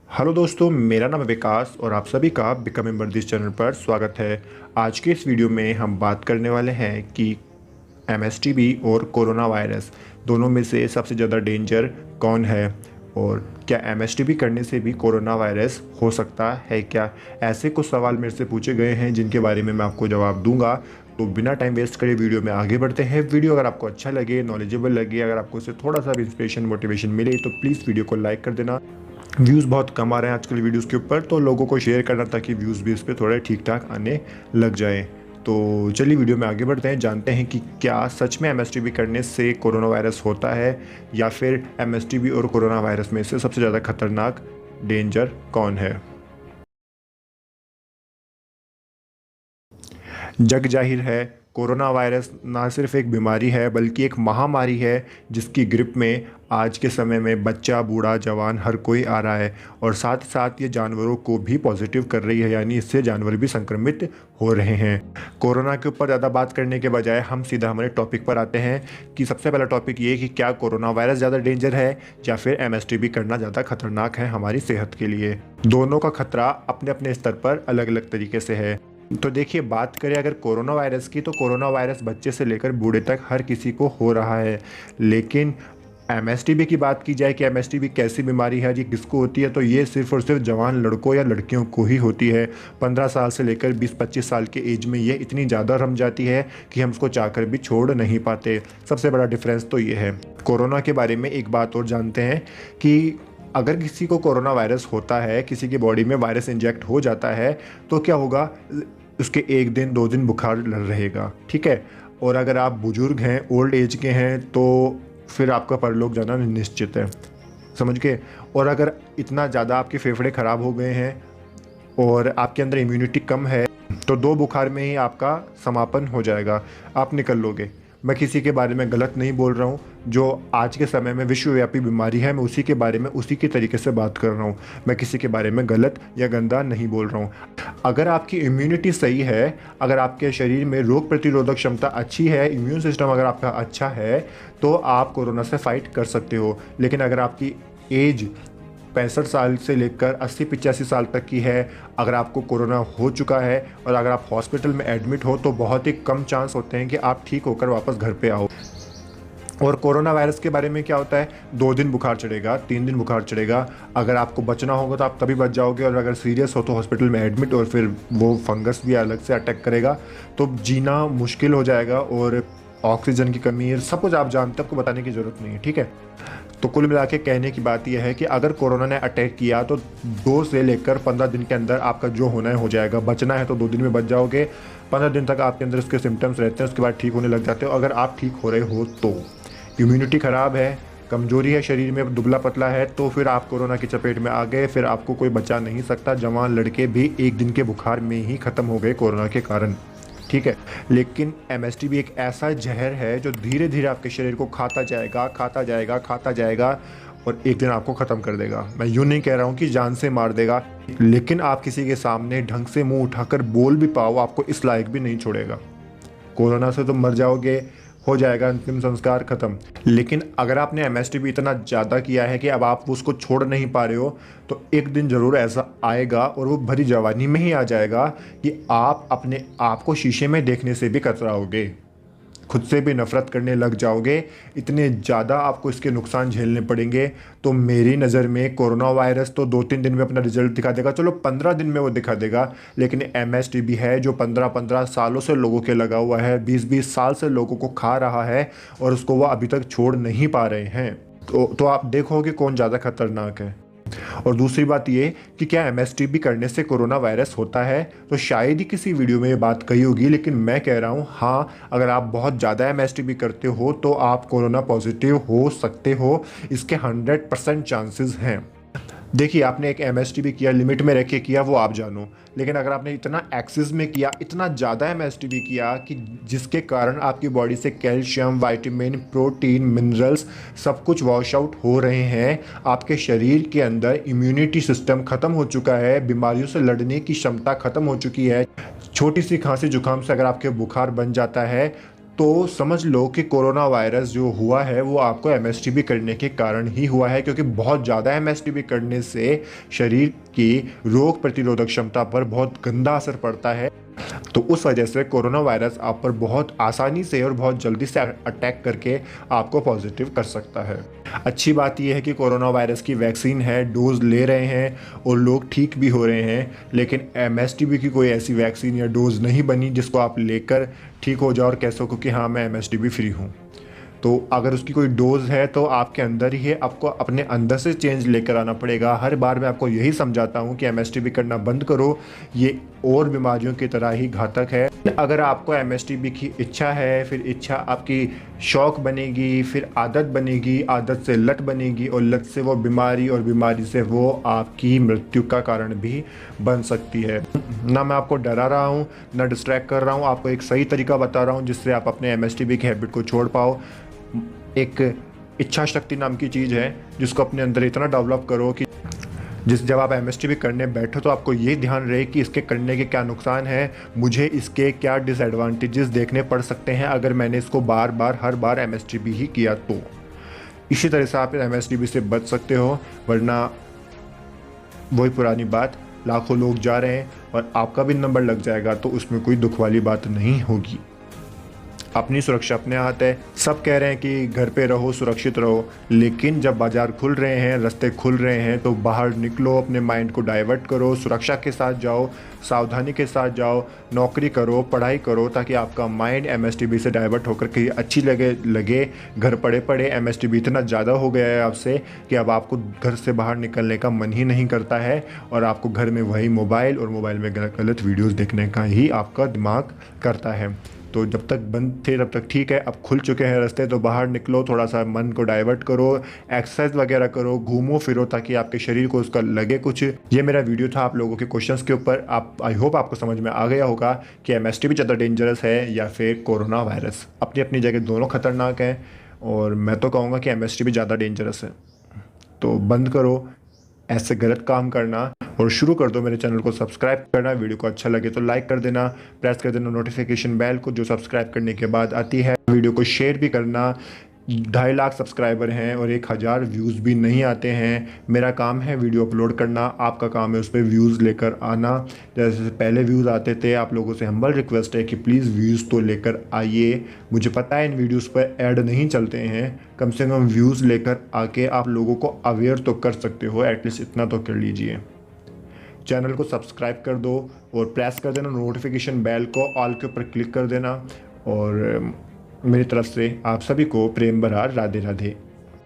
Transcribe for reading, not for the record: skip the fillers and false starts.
Hello दोस्तों, मेरा नाम है विकास और आप सभी का बिकम मेंबर दिस चैनल पर स्वागत है। आज के इस वीडियो में हम बात करने वाले हैं कि एमएसटीबी और कोरोना वायरस दोनों में से सबसे ज़्यादा डेंजर कौन है और क्या एमएसटीबी करने से भी कोरोना वायरस हो सकता है क्या। ऐसे कुछ सवाल मेरे से पूछे गए हैं जिनके बारे में मैं आपको जवाब दूंगा। तो बिना टाइम वेस्ट करे वीडियो में आगे बढ़ते हैं। वीडियो अगर आपको अच्छा लगे, नॉलेजेबल लगे, अगर आपको इससे थोड़ा सा भी इंस्पिरेशन मोटिवेशन मिले तो प्लीज़ वीडियो को लाइक कर देना। व्यूज़ बहुत कम आ रहे हैं आजकल वीडियोस के ऊपर, तो लोगों को शेयर करना ताकि व्यूज़ भी इस पर थोड़े ठीक ठाक आने लग जाएं। तो चलिए वीडियो में आगे बढ़ते हैं, जानते हैं कि क्या सच में एमएसटीबी करने से कोरोना वायरस होता है या फिर एमएसटीबी और कोरोना वायरस में से सबसे ज़्यादा खतरनाक डेंजर कौन है। जग जाहिर है, कोरोना वायरस ना सिर्फ एक बीमारी है बल्कि एक महामारी है जिसकी ग्रिप में आज के समय में बच्चा, बूढ़ा, जवान हर कोई आ रहा है और साथ ही साथ ये जानवरों को भी पॉजिटिव कर रही है, यानी इससे जानवर भी संक्रमित हो रहे हैं। कोरोना के ऊपर ज़्यादा बात करने के बजाय हम सीधा हमारे टॉपिक पर आते हैं कि सबसे पहला टॉपिक ये कि क्या कोरोना वायरस ज़्यादा डेंजर है या फिर एमएसटीबी करना ज़्यादा खतरनाक है हमारी सेहत के लिए। दोनों का खतरा अपने अपने स्तर पर अलग अलग तरीके से है। तो देखिए, बात करें अगर कोरोना वायरस की, तो कोरोना वायरस बच्चे से लेकर बूढ़े तक हर किसी को हो रहा है। लेकिन एमएसटीबी की बात की जाए कि एमएसटीबी कैसी बीमारी है, ये किसको होती है, तो ये सिर्फ और सिर्फ जवान लड़कों या लड़कियों को ही होती है। 15 साल से लेकर 20-25 साल के एज में ये इतनी ज़्यादा रम जाती है कि हम उसको चाहकर भी छोड़ नहीं पाते। सबसे बड़ा डिफरेंस तो ये है। कोरोना के बारे में एक बात और जानते हैं कि अगर किसी को कोरोना वायरस होता है, किसी की बॉडी में वायरस इंजेक्ट हो जाता है, तो क्या होगा, उसके 1 दिन 2 दिन बुखार रहेगा, ठीक है। और अगर आप बुजुर्ग हैं, ओल्ड एज के हैं, तो फिर आपका परलोक जाना निश्चित है, समझ के। और अगर इतना ज़्यादा आपके फेफड़े ख़राब हो गए हैं और आपके अंदर इम्यूनिटी कम है, तो 2 बुखार में ही आपका समापन हो जाएगा, आप निकल लोगे। मैं किसी के बारे में गलत नहीं बोल रहा हूँ, जो आज के समय में विश्वव्यापी बीमारी है, मैं उसी के बारे में उसी के तरीके से बात कर रहा हूँ। मैं किसी के बारे में गलत या गंदा नहीं बोल रहा हूँ। अगर आपकी इम्यूनिटी सही है, अगर आपके शरीर में रोग प्रतिरोधक क्षमता अच्छी है, इम्यून सिस्टम अगर आपका अच्छा है, तो आप कोरोना से फाइट कर सकते हो। लेकिन अगर आपकी एज 65 साल से लेकर 80-85 साल तक की है, अगर आपको कोरोना हो चुका है और अगर आप हॉस्पिटल में एडमिट हो, तो बहुत ही कम चांस होते हैं कि आप ठीक होकर वापस घर पे आओ। और कोरोना वायरस के बारे में क्या होता है, 2 दिन बुखार चढ़ेगा, 3 दिन बुखार चढ़ेगा। अगर आपको बचना होगा तो आप तभी बच जाओगे, और अगर सीरियस हो तो हॉस्पिटल में एडमिट, और फिर वो फंगस भी अलग से अटैक करेगा, तो जीना मुश्किल हो जाएगा। और ऑक्सीजन की कमी है, सब कुछ आप जानते हैं, आपको बताने की ज़रूरत नहीं है, ठीक है। तो कुल मिला के कहने की बात यह है कि अगर कोरोना ने अटैक किया तो 2 से लेकर 15 दिन के अंदर आपका जो होना है हो जाएगा। बचना है तो 2 दिन में बच जाओगे। 15 दिन तक आपके अंदर उसके सिम्टम्स रहते हैं, उसके बाद ठीक होने लग जाते हो अगर आप ठीक हो रहे हो तो। इम्यूनिटी ख़राब है, कमजोरी है, शरीर में दुबला पतला है, तो फिर आप कोरोना की चपेट में आ गए, फिर आपको कोई बचा नहीं सकता। जवान लड़के भी 1 दिन के बुखार में ही ख़त्म हो गए कोरोना के कारण, ठीक है। लेकिन एमएसटीबी एक ऐसा जहर है जो धीरे धीरे आपके शरीर को खाता जाएगा, खाता जाएगा, खाता जाएगा, और एक दिन आपको ख़त्म कर देगा। मैं यूँ नहीं कह रहा हूँ कि जान से मार देगा, लेकिन आप किसी के सामने ढंग से मुंह उठाकर बोल भी पाओ, आपको इस लायक भी नहीं छोड़ेगा। कोरोना से तो मर जाओगे, हो जाएगा अंतिम संस्कार खत्म। लेकिन अगर आपने एमएसटीबी इतना ज़्यादा किया है कि अब आप उसको छोड़ नहीं पा रहे हो, तो एक दिन ज़रूर ऐसा आएगा, और वो भरी जवानी में ही आ जाएगा कि आप अपने आप को शीशे में देखने से भी कतराओगे, खुद से भी नफरत करने लग जाओगे। इतने ज़्यादा आपको इसके नुकसान झेलने पड़ेंगे। तो मेरी नज़र में कोरोना वायरस तो 2-3 दिन में अपना रिजल्ट दिखा देगा, चलो 15 दिन में वो दिखा देगा। लेकिन एमएसटीबी है जो 15-15 सालों से लोगों के लगा हुआ है, 20-20 साल से लोगों को खा रहा है, और उसको वो अभी तक छोड़ नहीं पा रहे हैं। तो आप देखोगे कौन ज़्यादा खतरनाक है। और दूसरी बात ये कि क्या एमएसटीबी करने से कोरोना वायरस होता है, तो शायद ही किसी वीडियो में ये बात कही होगी, लेकिन मैं कह रहा हूँ हाँ, अगर आप बहुत ज़्यादा एमएसटीबी करते हो तो आप कोरोना पॉजिटिव हो सकते हो। इसके 100% चांसेस हैं। देखिए, आपने एक एमएसटीबी किया, लिमिट में रह के किया, वो आप जानो। लेकिन अगर आपने इतना एक्सेस में किया, इतना ज़्यादा एमएसटीबी किया कि जिसके कारण आपकी बॉडी से कैल्शियम, विटामिन, प्रोटीन, मिनरल्स सब कुछ वॉश आउट हो रहे हैं, आपके शरीर के अंदर इम्यूनिटी सिस्टम ख़त्म हो चुका है, बीमारियों से लड़ने की क्षमता ख़त्म हो चुकी है, छोटी सी खांसी जुकाम से अगर आपके बुखार बन जाता है, तो समझ लो कि कोरोना वायरस जो हुआ है वो आपको एमएसटीबी करने के कारण ही हुआ है, क्योंकि बहुत ज़्यादा एमएसटीबी करने से शरीर की रोग प्रतिरोधक क्षमता पर बहुत गंदा असर पड़ता है। तो उस वजह से कोरोना वायरस आप पर बहुत आसानी से और बहुत जल्दी से अटैक करके आपको पॉजिटिव कर सकता है। अच्छी बात यह है कि कोरोना वायरस की वैक्सीन है, डोज ले रहे हैं और लोग ठीक भी हो रहे हैं, लेकिन एमएसटीबी की कोई ऐसी वैक्सीन या डोज नहीं बनी जिसको आप लेकर ठीक हो जाओ और कह सको कि हाँ मैं एमएसटीबी फ्री हूँ। तो अगर उसकी कोई डोज़ है तो आपके अंदर ही है, आपको अपने अंदर से चेंज लेकर आना पड़ेगा। हर बार मैं आपको यही समझाता हूँ कि एमएसटीबी करना बंद करो, ये और बीमारियों की तरह ही घातक है। अगर आपको एमएसटीबी की इच्छा है, फिर इच्छा आपकी शौक बनेगी, फिर आदत बनेगी, आदत से लत बनेगी और लत से वो बीमारी और बीमारी से वो आपकी मृत्यु का कारण भी बन सकती है। ना मैं आपको डरा रहा हूँ, ना डिस्ट्रैक्ट कर रहा हूँ, आपको एक सही तरीका बता रहा हूँ जिससे आप अपने एमएसटीबी की हैबिट को छोड़ पाओ। एक इच्छा शक्ति नाम की चीज़ है जिसको अपने अंदर इतना डेवलप करो कि जब आप एमएसटीबी करने बैठो तो आपको ये ध्यान रहे कि इसके करने के क्या नुकसान हैं, मुझे इसके क्या डिसएडवांटेजेस देखने पड़ सकते हैं अगर मैंने इसको बार बार हर बार एमएसटीबी ही किया तो। इसी तरह से आप एमएसटीबी से बच सकते हो, वरना वही पुरानी बात, लाखों लोग जा रहे हैं और आपका भी नंबर लग जाएगा तो उसमें कोई दुख वाली बात नहीं होगी। अपनी सुरक्षा अपने हाथ है। सब कह रहे हैं कि घर पे रहो, सुरक्षित रहो, लेकिन जब बाज़ार खुल रहे हैं, रास्ते खुल रहे हैं तो बाहर निकलो, अपने माइंड को डाइवर्ट करो, सुरक्षा के साथ जाओ, सावधानी के साथ जाओ, नौकरी करो, पढ़ाई करो, ताकि आपका माइंड एमएसटीबी से डाइवर्ट होकर कहीं अच्छी लगे। घर पड़े पड़े एमएसटीबी इतना ज़्यादा हो गया है आपसे कि अब आपको घर से बाहर निकलने का मन ही नहीं करता है और आपको घर में वही मोबाइल और मोबाइल में गलत वीडियोज़ देखने का ही आपका दिमाग करता है। तो जब तक बंद थे तब तक ठीक है, अब खुल चुके हैं रास्ते तो बाहर निकलो, थोड़ा सा मन को डाइवर्ट करो, एक्सरसाइज वगैरह करो, घूमो फिरो ताकि आपके शरीर को उसका लगे कुछ। ये मेरा वीडियो था आप लोगों के क्वेश्चंस के ऊपर। आप आई होप आपको समझ में आ गया होगा कि एमएसटीबी ज़्यादा डेंजरस है या फिर कोरोना वायरस। अपनी अपनी जगह दोनों खतरनाक हैं और मैं तो कहूँगा कि एमएसटीबी ज़्यादा डेंजरस है। तो बंद करो ऐसे गलत काम करना और शुरू कर दो मेरे चैनल को सब्सक्राइब करना। वीडियो को अच्छा लगे तो लाइक कर देना, प्रेस कर देना नोटिफिकेशन बेल को जो सब्सक्राइब करने के बाद आती है। वीडियो को शेयर भी करना। 2.5 लाख सब्सक्राइबर हैं और 1000 व्यूज़ भी नहीं आते हैं। मेरा काम है वीडियो अपलोड करना, आपका काम है उस पर व्यूज़ लेकर आना। जैसे पहले व्यूज़ आते थे, आप लोगों से हम्बल रिक्वेस्ट है कि प्लीज़ व्यूज़ तो लेकर आइए। मुझे पता है इन वीडियोज़ पर ऐड नहीं चलते हैं, कम से कम व्यूज़ लेकर आके आप लोगों को अवेयर तो कर सकते हो, एटलीस्ट इतना तो कर लीजिए। चैनल को सब्सक्राइब कर दो और प्रेस कर देना नोटिफिकेशन बेल को, ऑल के ऊपर क्लिक कर देना। और मेरी तरफ से आप सभी को प्रेम भरा राधे राधे।